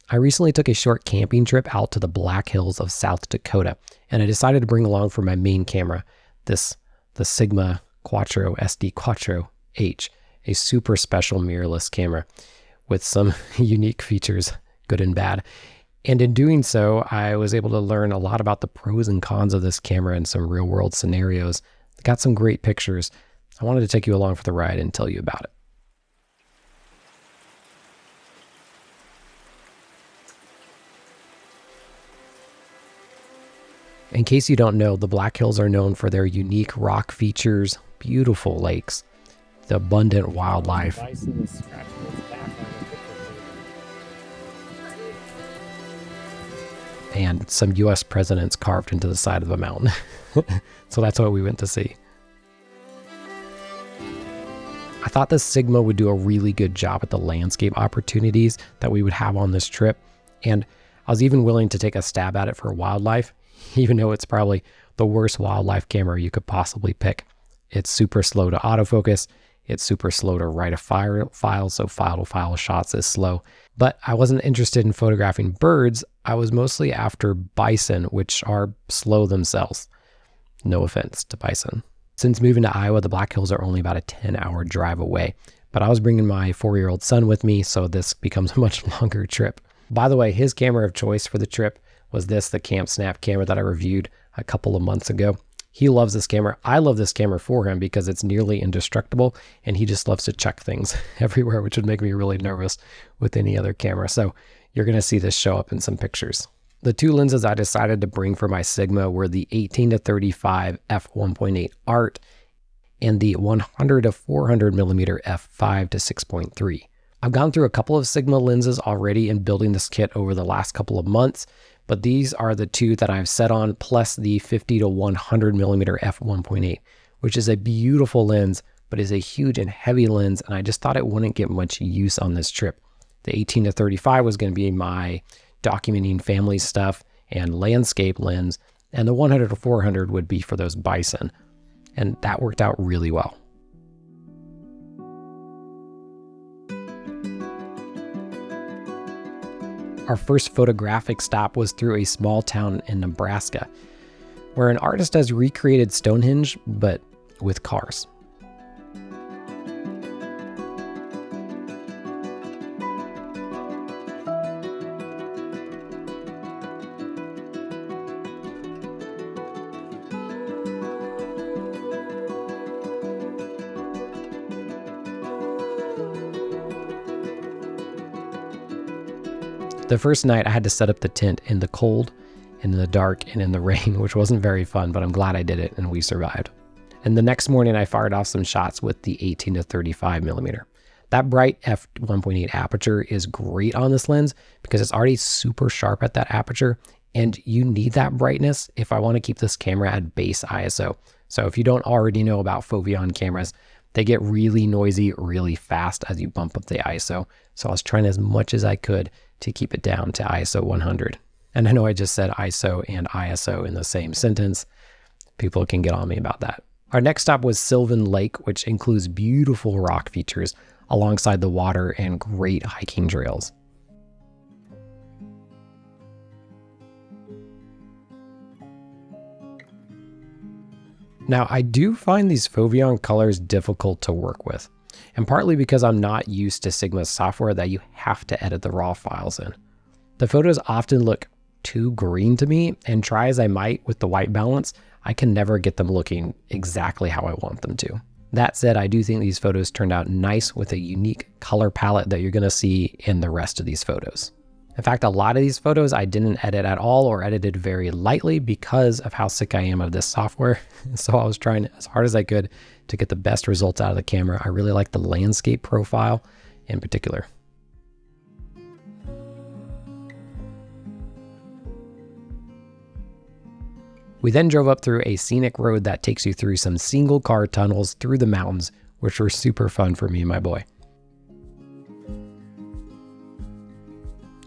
I recently took a short camping trip out to the Black Hills of South Dakota, and I decided to bring along for my main camera the Sigma SD Quattro H, a super special mirrorless camera with some unique features, good and bad. And in doing so, I was able to learn a lot about the pros and cons of this camera in some real world scenarios. Got some great pictures. I wanted to take you along for the ride and tell you about it. In case you don't know, the Black Hills are known for their unique rock features, beautiful lakes, the abundant wildlife, and some U.S. presidents carved into the side of the mountain. So that's what we went to see. I thought the Sigma would do a really good job at the landscape opportunities that we would have on this trip, and I was even willing to take a stab at it for wildlife, even though it's probably the worst wildlife camera you could possibly pick. It's super slow to autofocus. It's super slow to write a file, so file-to-file shots is slow. But I wasn't interested in photographing birds. I was mostly after bison, which are slow themselves. No offense to bison. Since moving to Iowa, the Black Hills are only about a 10-hour drive away. But I was bringing my 4-year-old son with me, so this becomes a much longer trip. By the way, his camera of choice for the trip was the Camp Snap camera that I reviewed a couple of months ago. He loves this camera. I love this camera for him because it's nearly indestructible, and he just loves to check things everywhere, which would make me really nervous with any other camera. So you're going to see this show up in some pictures. The two lenses I decided to bring for my Sigma were the 18-35 f1.8 art and the 100-400 millimeter f5 to 6.3. I've gone through a couple of Sigma lenses already in building this kit over the last couple of months, but these are the two that I've set on, plus the 50-100 millimeter f1.8, which is a beautiful lens, but is a huge and heavy lens, and I just thought it wouldn't get much use on this trip. The 18-35 was going to be my documenting family stuff and landscape lens, and the 100-400 would be for those bison, and that worked out really well. Our first photographic stop was through a small town in Nebraska, where an artist has recreated Stonehenge, but with cars. The first night I had to set up the tent in the cold, in the dark, and in the rain, which wasn't very fun, but I'm glad I did it and we survived. And the next morning I fired off some shots with the 18-35 millimeter. That bright f1.8 aperture is great on this lens because it's already super sharp at that aperture, and you need that brightness if I want to keep this camera at base ISO. So if you don't already know about Foveon cameras, they get really noisy really fast as you bump up the ISO. So I was trying as much as I could to keep it down to ISO 100. And I know I just said ISO and ISO in the same sentence. People can get on me about that. Our next stop was Sylvan Lake, which includes beautiful rock features alongside the water and great hiking trails. Now, I do find these Foveon colors difficult to work with, and partly because I'm not used to Sigma's software that you have to edit the raw files in. The photos often look too green to me, and try as I might with the white balance, I can never get them looking exactly how I want them to. That said, I do think these photos turned out nice with a unique color palette that you're going to see in the rest of these photos. In fact, a lot of these photos I didn't edit at all or edited very lightly because of how sick I am of this software. So I was trying as hard as I could to get the best results out of the camera. I really like the landscape profile in particular. We then drove up through a scenic road that takes you through some single car tunnels through the mountains, which were super fun for me and my boy.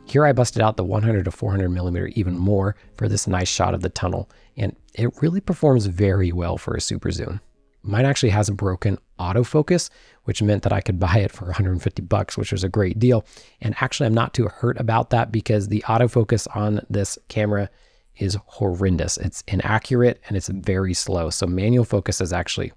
Here I busted out the 100-400 millimeter even more for this nice shot of the tunnel, and it really performs very well for a super zoom. Mine actually has a broken autofocus, which meant that I could buy it for $150, which was a great deal. And actually, I'm not too hurt about that because the autofocus on this camera is horrendous. It's inaccurate and it's very slow. So manual focus is actually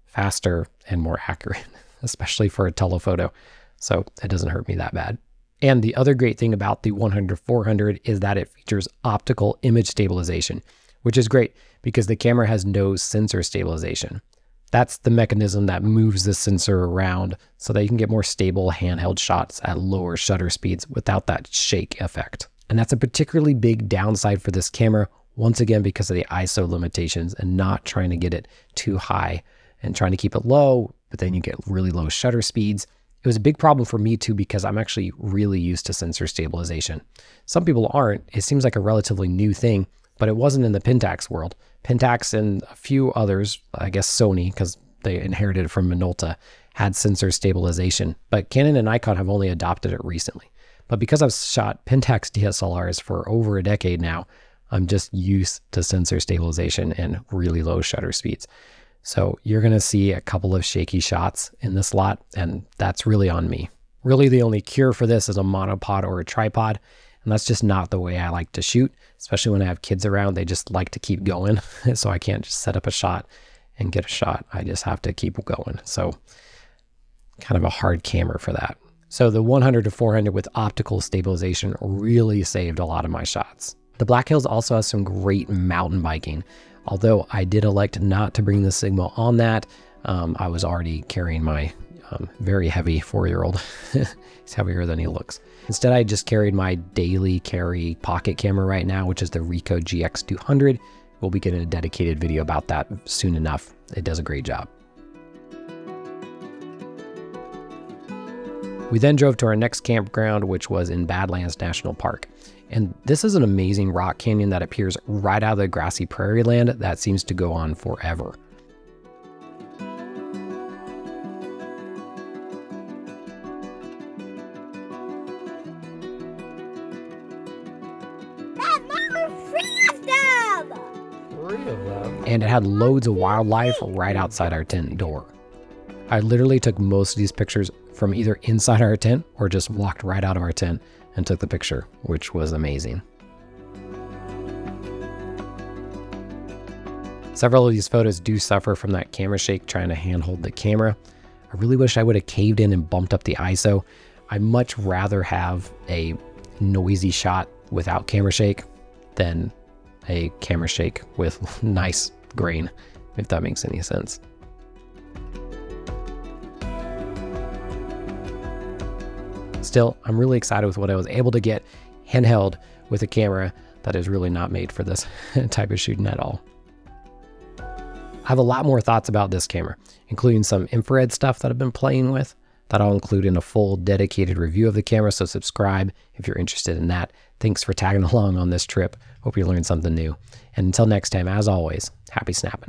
faster and more accurate, especially for a telephoto. So it doesn't hurt me that bad. And the other great thing about the 100-400 is that it features optical image stabilization, which is great because the camera has no sensor stabilization. That's the mechanism that moves the sensor around so that you can get more stable handheld shots at lower shutter speeds without that shake effect. And that's a particularly big downside for this camera, once again, because of the ISO limitations and not trying to get it too high and trying to keep it low, but then you get really low shutter speeds. It was a big problem for me too, because I'm actually really used to sensor stabilization. Some people aren't. It seems like a relatively new thing, but it wasn't in the Pentax world. Pentax and a few others, I guess Sony, because they inherited it from Minolta, had sensor stabilization, but Canon and Nikon have only adopted it recently. But because I've shot Pentax DSLRs for over a decade now, I'm just used to sensor stabilization and really low shutter speeds. So you're going to see a couple of shaky shots in this lot, and that's really on me. Really, the only cure for this is a monopod or a tripod, and that's just not the way I like to shoot, especially when I have kids around. They just like to keep going, so I can't just set up a shot and get a shot. I just have to keep going. So kind of a hard camera for that. So the 100-400 with optical stabilization really saved a lot of my shots. The Black Hills also has some great mountain biking. Although I did elect not to bring the Sigma on that, I was already carrying my very heavy 4-year-old. He's heavier than he looks. Instead, I just carried my daily carry pocket camera right now, which is the Ricoh GX200. We'll be getting a dedicated video about that soon enough. It does a great job. We then drove to our next campground, which was in Badlands National Park. And this is an amazing rock canyon that appears right out of the grassy prairie land that seems to go on forever. And it had loads of wildlife right outside our tent door. I literally took most of these pictures from either inside our tent or just walked right out of our tent and took the picture, which was amazing. Several of these photos do suffer from that camera shake trying to handhold the camera. I really wish I would have caved in and bumped up the ISO. I'd much rather have a noisy shot without camera shake than a camera shake with nice grain, if that makes any sense. Still, I'm really excited with what I was able to get handheld with a camera that is really not made for this type of shooting at all. I have a lot more thoughts about this camera, including some infrared stuff that I've been playing with that I'll include in a full dedicated review of the camera, so subscribe if you're interested in that. Thanks for tagging along on this trip. Hope you learned something new. And until next time, as always, happy snapping.